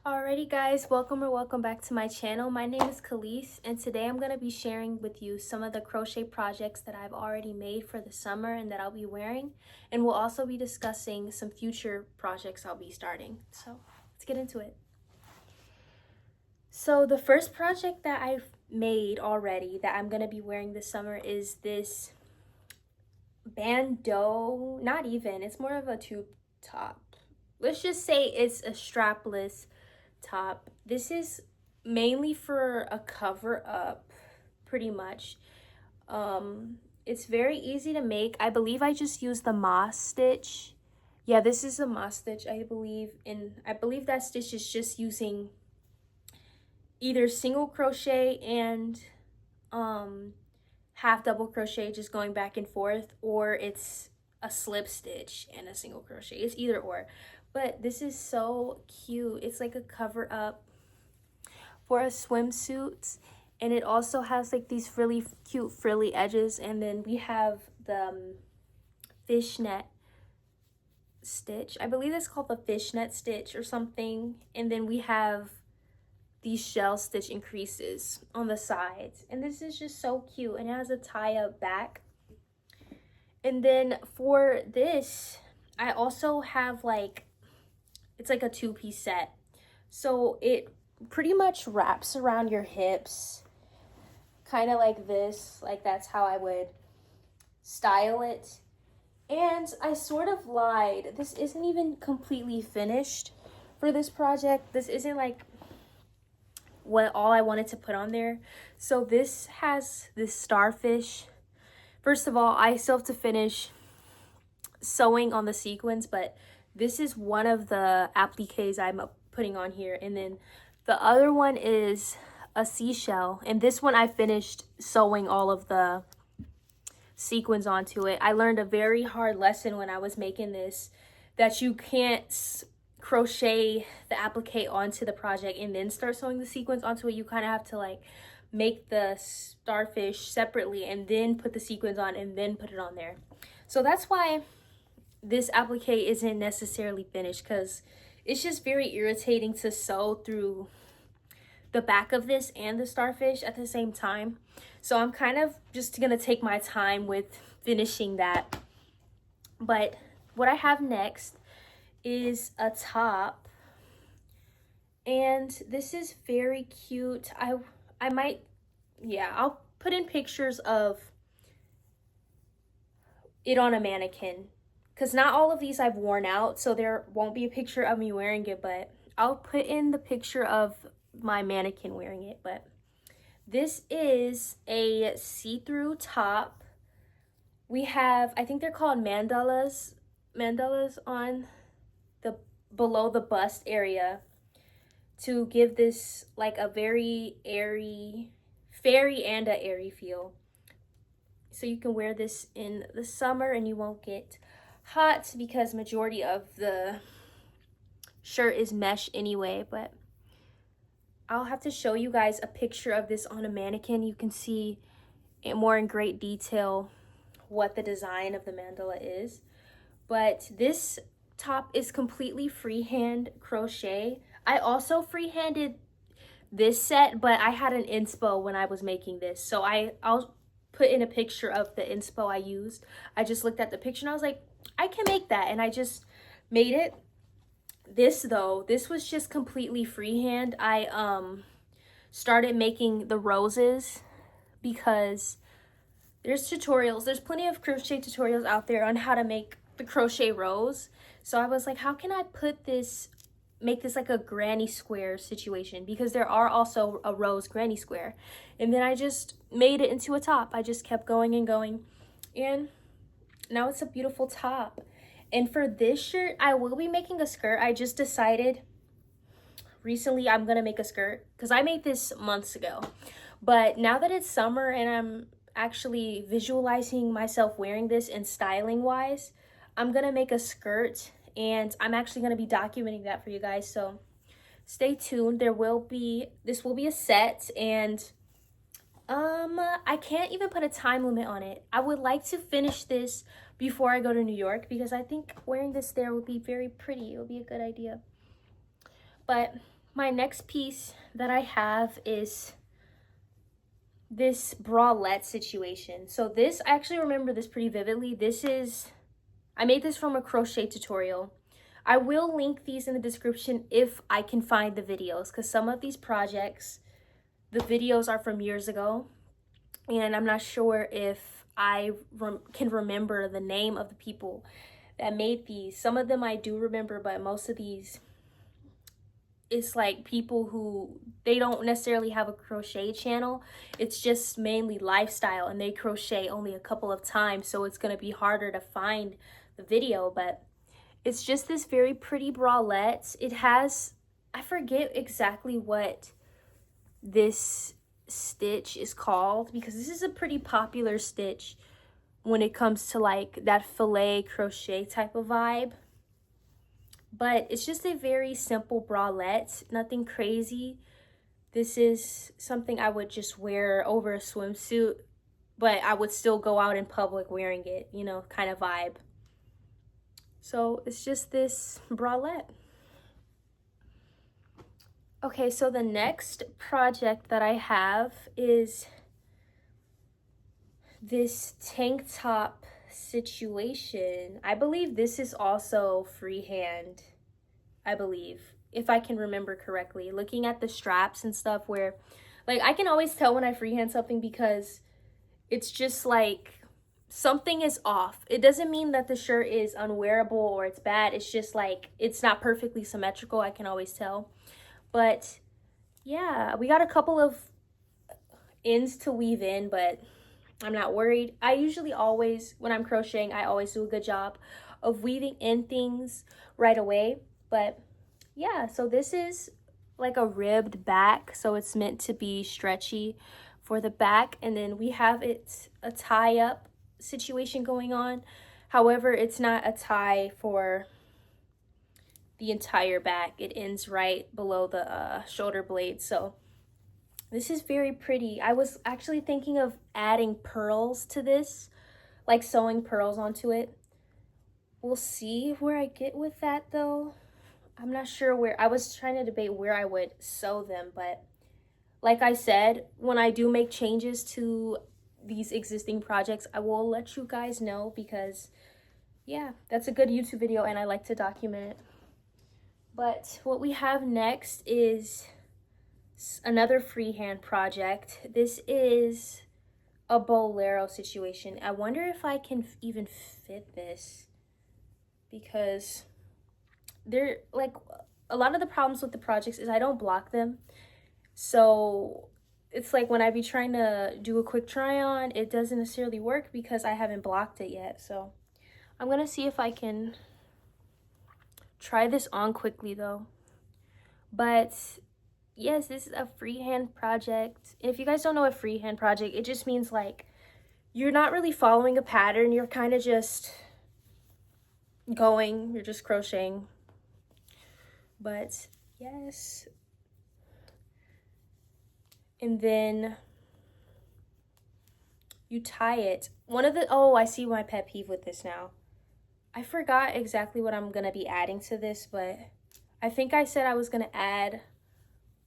Alrighty guys, welcome back to my channel. My name is Khalees and today I'm going to be sharing with you some of the crochet projects that I've already made for the summer and that I'll be wearing, and we'll also be discussing some future projects I'll be starting. So let's get into it. So the first project that I've made already that I'm going to be wearing this summer is this bandeau. Not even, it's more of a tube top. Let's just say it's a strapless top. This is mainly for a cover up, pretty much. It's very easy to make. I believe I just used the moss stitch. Yeah, this is a moss stitch, I believe, and I believe that stitch is just using either single crochet and half double crochet, just going back and forth, or it's a slip stitch and a single crochet. It's either or. But this is so cute. It's like a cover up for a swimsuit, and it also has like these really cute frilly edges, and then we have the fishnet stitch. I believe it's called the fishnet stitch or something, and then we have these shell stitch increases on the sides, and this is just so cute, and it has a tie-up back. And then for this, I also have it's like a two-piece set, so it pretty much wraps around your hips, kind of like this. Like, that's how I would style it. And I sort of lied, this isn't even completely finished for this project. This isn't like what all I wanted to put on there. So this has this starfish. First of all, I still have to finish sewing on the sequins, but this is one of the appliques I'm putting on here. And then the other one is a seashell, and this one I finished sewing all of the sequins onto it. I learned a very hard lesson when I was making this, that you can't crochet the applique onto the project and then start sewing the sequins onto it. You kind of have to like make the starfish separately and then put the sequins on and then put it on there. So that's why this applique isn't necessarily finished, because it's just very irritating to sew through the back of this and the starfish at the same time. So I'm kind of just gonna take my time with finishing that. But what I have next is a top, and this is very cute. I might, yeah, I'll put in pictures of it on a mannequin, because not all of these I've worn out, so there won't be a picture of me wearing it, but I'll put in the picture of my mannequin wearing it. But this is a see-through top. We have, I think they're called mandalas on the below the bust area to give this like a very airy, fairy and a airy feel. So you can wear this in the summer and you won't get hot, because majority of the shirt is mesh anyway. But I'll have to show you guys a picture of this on a mannequin. You can see it more in great detail what the design of the mandala is. But this top is completely freehand crochet. I also freehanded this set, but I had an inspo when I was making this, so I'll put in a picture of the inspo I used. I just looked at the picture and I was like, I can make that, and I just made it. This though, this was just completely freehand. I started making the roses because there's plenty of crochet tutorials out there on how to make the crochet rose. So I was like, how can I make this like a granny square situation, because there are also a rose granny square. And then I just made it into a top. I just kept going and going, and now it's a beautiful top. And for this shirt, I will be making a skirt. I just decided recently I'm gonna make a skirt, because I made this months ago. But now that it's summer and I'm actually visualizing myself wearing this and styling wise, I'm gonna make a skirt, and I'm actually gonna be documenting that for you guys. So stay tuned. This will be a set, and I can't even put a time limit on it. I would like to finish this before I go to New York, because I think wearing this there would be very pretty. It would be a good idea. But My next piece that I have is this bralette situation. So this, I actually remember this pretty vividly. I made this from a crochet tutorial. I will link these in the description if I can find the videos, because some of these projects, the videos are from years ago, and I'm not sure if I can remember the name of the people that made these. Some of them I do remember, but most of these, it's like people who, they don't necessarily have a crochet channel. It's just mainly lifestyle, and they crochet only a couple of times, so it's going to be harder to find the video. But it's just this very pretty bralette. It has, I forget exactly what this stitch is called, because this is a pretty popular stitch when it comes to like that filet crochet type of vibe. But it's just a very simple bralette, nothing crazy. This is something I would just wear over a swimsuit, but I would still go out in public wearing it, you know, kind of vibe. So it's just this bralette. Okay, so the next project that I have is this tank top situation. I believe this is also freehand, I believe, if I can remember correctly. Looking at the straps and stuff, where like I can always tell when I freehand something, because it's just like something is off. It doesn't mean that the shirt is unwearable or it's bad. It's just like it's not perfectly symmetrical. I can always tell. But yeah, we got a couple of ends to weave in, but I'm not worried. I usually always, when I'm crocheting, I always do a good job of weaving in things right away. But yeah, so this is like a ribbed back, so it's meant to be stretchy for the back. And then we have a tie up situation going on. However, it's not a tie for the entire back. It ends right below the shoulder blade. So this is very pretty. I was actually thinking of adding pearls to this, like sewing pearls onto it. We'll see where I get with that though. I'm not sure where. I was trying to debate where I would sew them, but like I said, when I do make changes to these existing projects, I will let you guys know, because yeah, that's a good YouTube video and I like to document it. But what we have next is another freehand project. This is a bolero situation. I wonder if I can even fit this, because they're like, a lot of the problems with the projects is I don't block them. So it's like when I be trying to do a quick try on, it doesn't necessarily work because I haven't blocked it yet. So I'm gonna see if I can try this on quickly though. But yes, this is a freehand project. If you guys don't know a freehand project, it just means like you're not really following a pattern. You're kind of just going, you're just crocheting. But yes. And then you tie it. Oh, I see my pet peeve with this now. I forgot exactly what I'm gonna be adding to this, but I think I said I was gonna add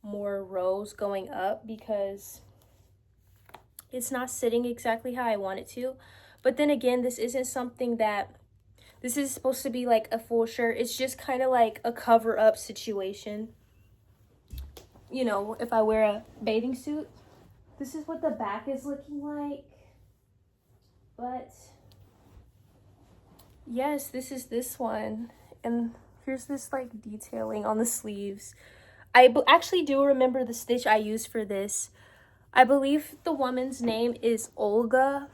more rows going up because it's not sitting exactly how I want it to. But then again, this isn't something that, this is supposed to be like a full shirt. It's just kind of like a cover up situation. You know, if I wear a bathing suit, this is what the back is looking like. But yes, this is this one. And here's this like detailing on the sleeves. I actually do remember the stitch I used for this. I believe the woman's name is Olga.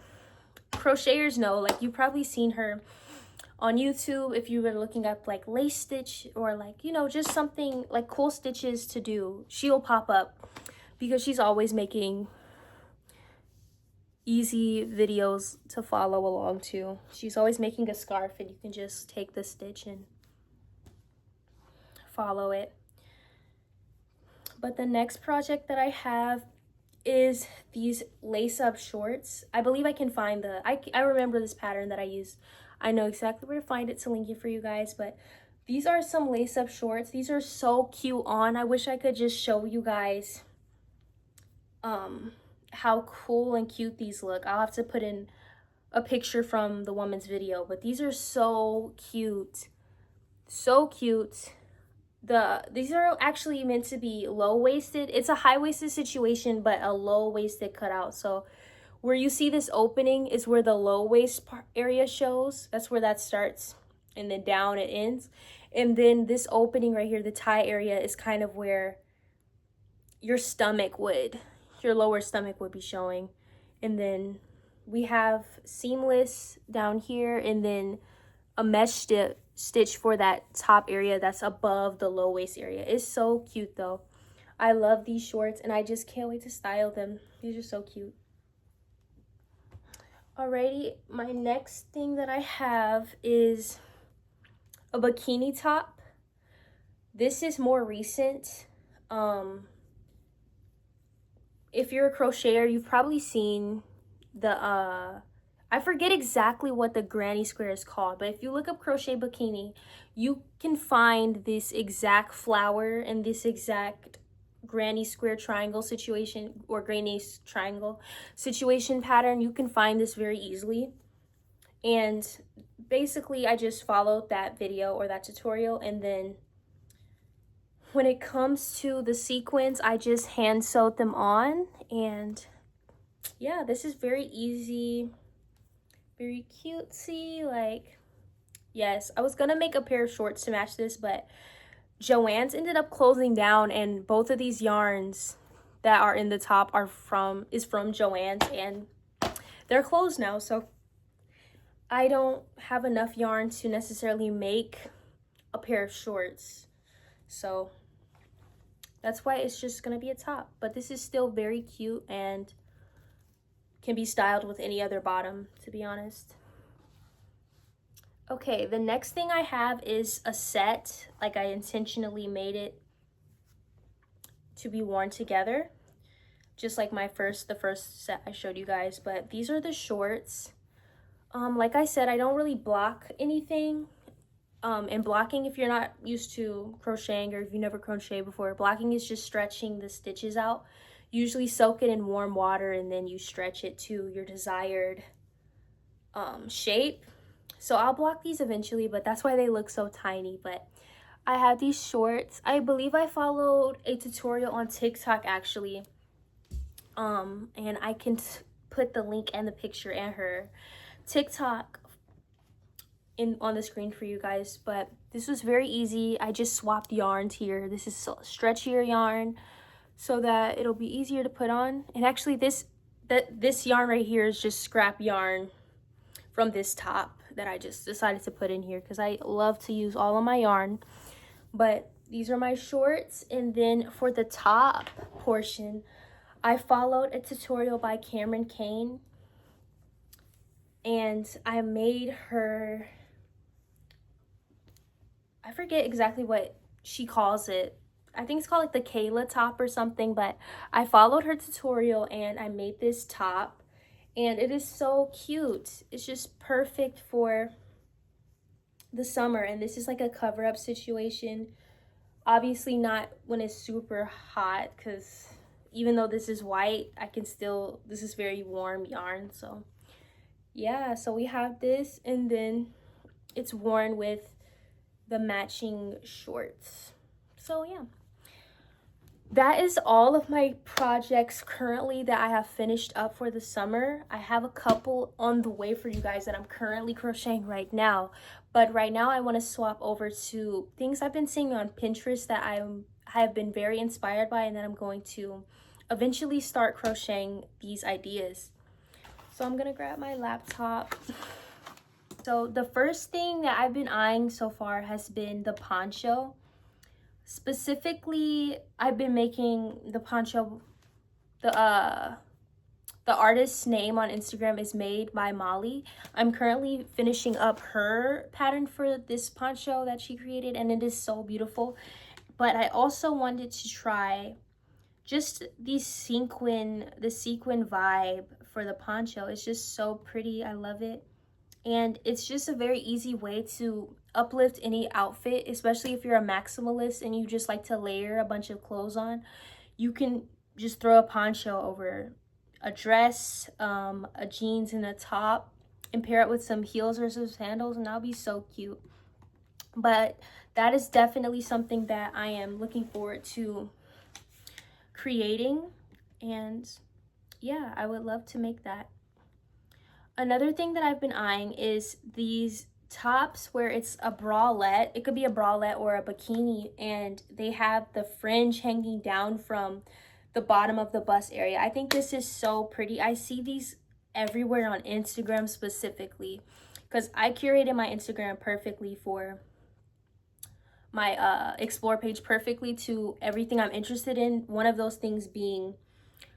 Crocheters know, like you've probably seen her on YouTube if you were looking up like lace stitch or like, you know, just something like cool stitches to do. She'll pop up because she's always making easy videos to follow along to. She's always making a scarf and you can just take the stitch and follow it. But the next project that I have is these lace up shorts. I believe I can find I remember this pattern that I used. I know exactly where to find it to link it for you guys, but These are some lace-up shorts. These are so cute on. I wish I could just show you guys how cool and cute these look. I'll have to put in a picture from the woman's video, but these are so cute. So cute. These are actually meant to be low-waisted. It's a high-waisted situation, but a low-waisted cutout. So where you see this opening is where the low waist area shows. That's where that starts, and then down it ends. And then this opening right here, the tie area, is kind of where your lower stomach would be showing. And then we have seamless down here, and then a mesh stitch for that top area that's above the low waist area. It's so cute though. I love these shorts, and I just can't wait to style them. These are so cute. Alrighty, my next thing that I have is a bikini top. This is more recent. If you're a crocheter, you've probably seen the I forget exactly what the granny square is called, but if you look up crochet bikini, you can find this exact flower and this exact granny square triangle situation, or granny triangle situation pattern. You can find this very easily. And basically I just followed that video or that tutorial, and then when it comes to the sequins, I just hand sewed them on. And yeah, this is very easy, very cutesy. Like, yes, I was gonna make a pair of shorts to match this, but Joann's ended up closing down, and both of these yarns that are in the top is from Joann's, and they're closed now. So I don't have enough yarn to necessarily make a pair of shorts. So that's why it's just gonna be a top. But this is still very cute and can be styled with any other bottom, to be honest. Okay, the next thing I have is a set. Like, I intentionally made it to be worn together, just like the first set I showed you guys. But these are the shorts. Like I said, I don't really block anything. And blocking, if you're not used to crocheting or if you never crocheted before, blocking is just stretching the stitches out. Usually soak it in warm water, and then you stretch it to your desired shape. So I'll block these eventually, but that's why they look so tiny. But I have these shorts. I believe I followed a tutorial on TikTok actually. And I can put the link and the picture and her TikTok on the screen for you guys. But this was very easy. I just swapped yarns here. This is stretchier yarn so that it'll be easier to put on. And actually this yarn right here is just scrap yarn from this top that I just decided to put in here because I love to use all of my yarn. But these are my shorts. And then for the top portion, I followed a tutorial by Cameron Kane, and I made her, I forget exactly what she calls it. I think it's called like the Kayla top or something, but I followed her tutorial and I made this top, and it is so cute. It's just perfect for the summer, and this is like a cover-up situation. Obviously not when it's super hot, because even though this is white, this is very warm yarn. So yeah, so we have this, and then it's worn with the matching shorts. So yeah, that is all of my projects currently that I have finished up for the summer. I have a couple on the way for you guys that I'm currently crocheting right now, but right now I want to swap over to things I've been seeing on Pinterest that I have been very inspired by, and then I'm going to eventually start crocheting these ideas. So I'm gonna grab my laptop. So the first thing that I've been eyeing so far has been the poncho. Specifically, I've been making the poncho, the artist's name on Instagram is Made by Molly. I'm currently finishing up her pattern for this poncho that she created, and it is so beautiful. But I also wanted to try just the sequin vibe for the poncho. It's just so pretty. I love it. And it's just a very easy way to uplift any outfit, especially if you're a maximalist and you just like to layer a bunch of clothes on. You can just throw a poncho over a dress, a jeans and a top, and pair it with some heels or some sandals, and that'll be so cute. But that is definitely something that I am looking forward to creating, and yeah, I would love to make that. Another thing that I've been eyeing is these tops where it's a bralette. It could be a bralette or a bikini, and they have the fringe hanging down from the bottom of the bust area. I think this is so pretty. I see these everywhere on Instagram specifically, because I curated my Instagram perfectly for my explore page, perfectly to everything I'm interested in, one of those things being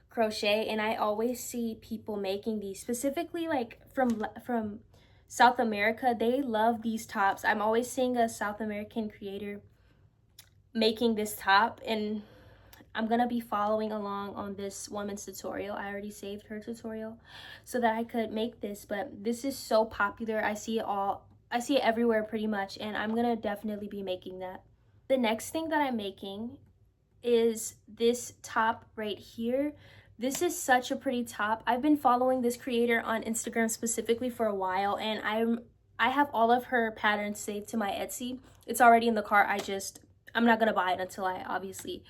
crochet. And I always see people making these, specifically like from South America. They love these tops. I'm always seeing a South American creator making this top, and I'm gonna be following along on this woman's tutorial. I already saved her tutorial so that I could make this, but this is so popular. I see it everywhere pretty much, and I'm gonna definitely be making that. The next thing that I'm making is this top right here. This is such a pretty top. I've been following this creator on Instagram specifically for a while, and I have all of her patterns saved to my Etsy. It's already in the cart. I'm not gonna buy it until I obviously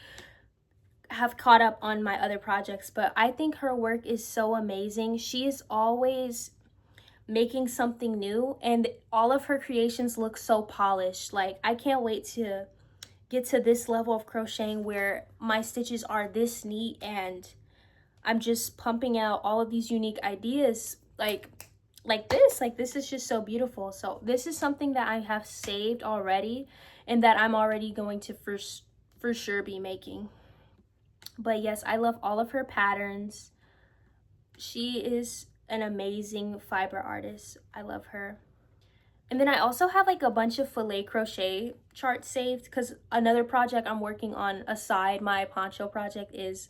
have caught up on my other projects, but I think her work is so amazing. She is always making something new, and all of her creations look so polished. Like, I can't wait to get to this level of crocheting where my stitches are this neat and I'm just pumping out all of these unique ideas like this. Like, this is just so beautiful. So this is something that I have saved already and that I'm already going to for sure be making. But yes, I love all of her patterns. She is an amazing fiber artist. I love her. And then I also have like a bunch of filet crochet charts saved, because another project I'm working on aside my poncho project is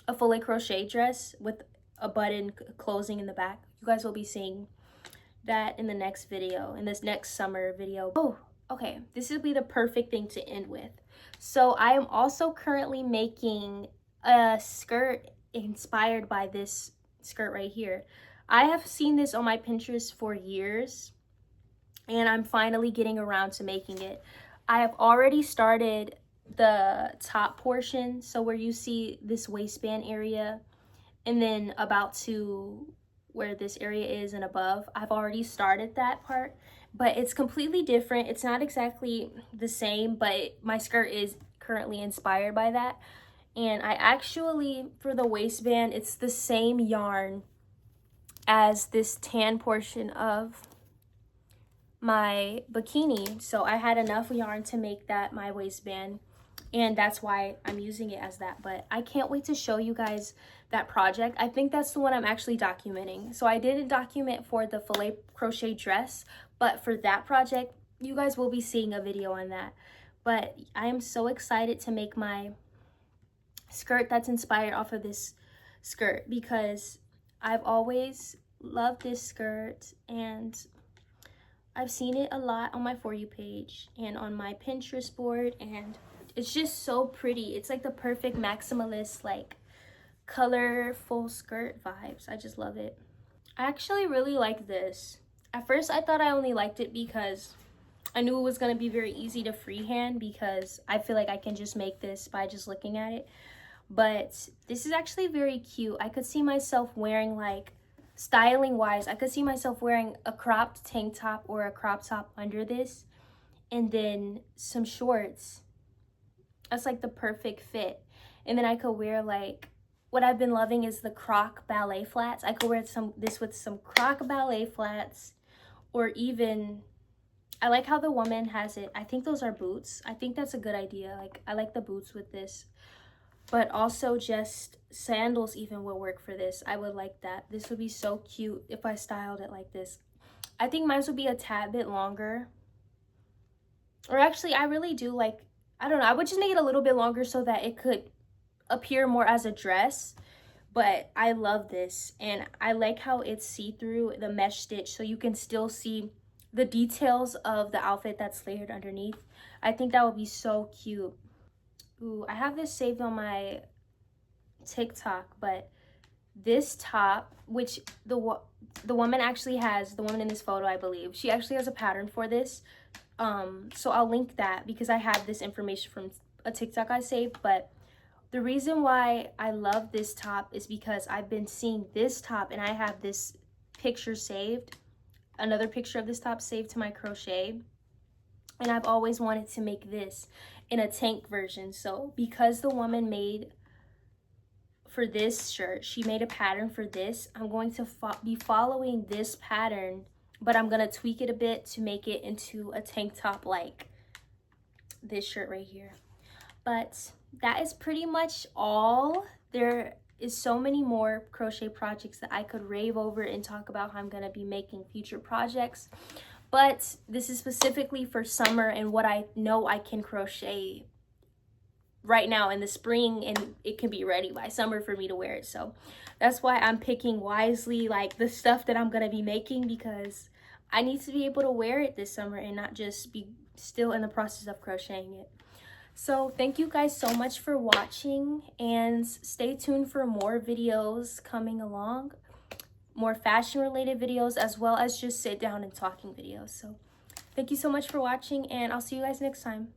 a filet crochet dress with a button closing in the back. You guys will be seeing that in the next video, in this next summer video. Oh, okay, this would be the perfect thing to end with. So I am also currently making a skirt inspired by this skirt right here. I have seen this on my Pinterest for years, and I'm finally getting around to making it. I have already started the top portion, so where you see this waistband area and then about to where this area is and above. I've already started that part, but it's completely different. It's not exactly the same, but my skirt is currently inspired by that. And I actually, for the waistband, it's the same yarn as this tan portion of my bikini. So I had enough yarn to make that my waistband, and that's why I'm using it as that. But I can't wait to show you guys that project. I think that's the one I'm actually documenting. So I didn't document for the filet crochet dress, but for that project, you guys will be seeing a video on that. But I am so excited to make my skirt that's inspired off of this skirt, because I've always loved this skirt and I've seen it a lot on my For You page and on my Pinterest board, and it's just so pretty. It's like the perfect maximalist, like colorful skirt vibes. I just love it. I actually really like this. At first I thought I only liked it because I knew it was going to be very easy to freehand, because I feel like I can just make this by just looking at it. But this is actually very cute. I could see myself wearing, like, styling wise, I could see myself wearing a cropped tank top or a crop top under this, and then some shorts. That's like the perfect fit. And then I could wear, like, what I've been loving is the croc ballet flats. I could wear this with some croc ballet flats, or even, I like how the woman has it. I think those are boots. I think that's a good idea. Like, I like the boots with this. But also just sandals even will work for this. I would like that. This would be so cute if I styled it like this. I think mine would be a tad bit longer. Or actually, I really do like, I don't know, I would just make it a little bit longer so that it could appear more as a dress. But I love this, and I like how it's see-through, the mesh stitch, so you can still see the details of the outfit that's layered underneath. I think that would be so cute. Ooh, I have this saved on my TikTok, but this top, which the woman actually has, the woman in this photo, I believe, she actually has a pattern for this. So I'll link that because I have this information from a TikTok I saved. But the reason why I love this top is because I've been seeing this top and I have this picture saved, another picture of this top saved to my crochet, and I've always wanted to make this in a tank version. So because the woman made for this shirt, she made a pattern for this, I'm going to be following this pattern, but I'm gonna tweak it a bit to make it into a tank top like this shirt right here. But that is pretty much all. There is so many more crochet projects that I could rave over and talk about how I'm gonna be making future projects, but this is specifically for summer and what I know I can crochet right now in the spring, and it can be ready by summer for me to wear it. So that's why I'm picking wisely, like the stuff that I'm gonna be making, because I need to be able to wear it this summer and not just be still in the process of crocheting it. So thank you guys so much for watching, and stay tuned for more videos coming along, more fashion related videos, as well as just sit down and talking videos. So thank you so much for watching, and I'll see you guys next time.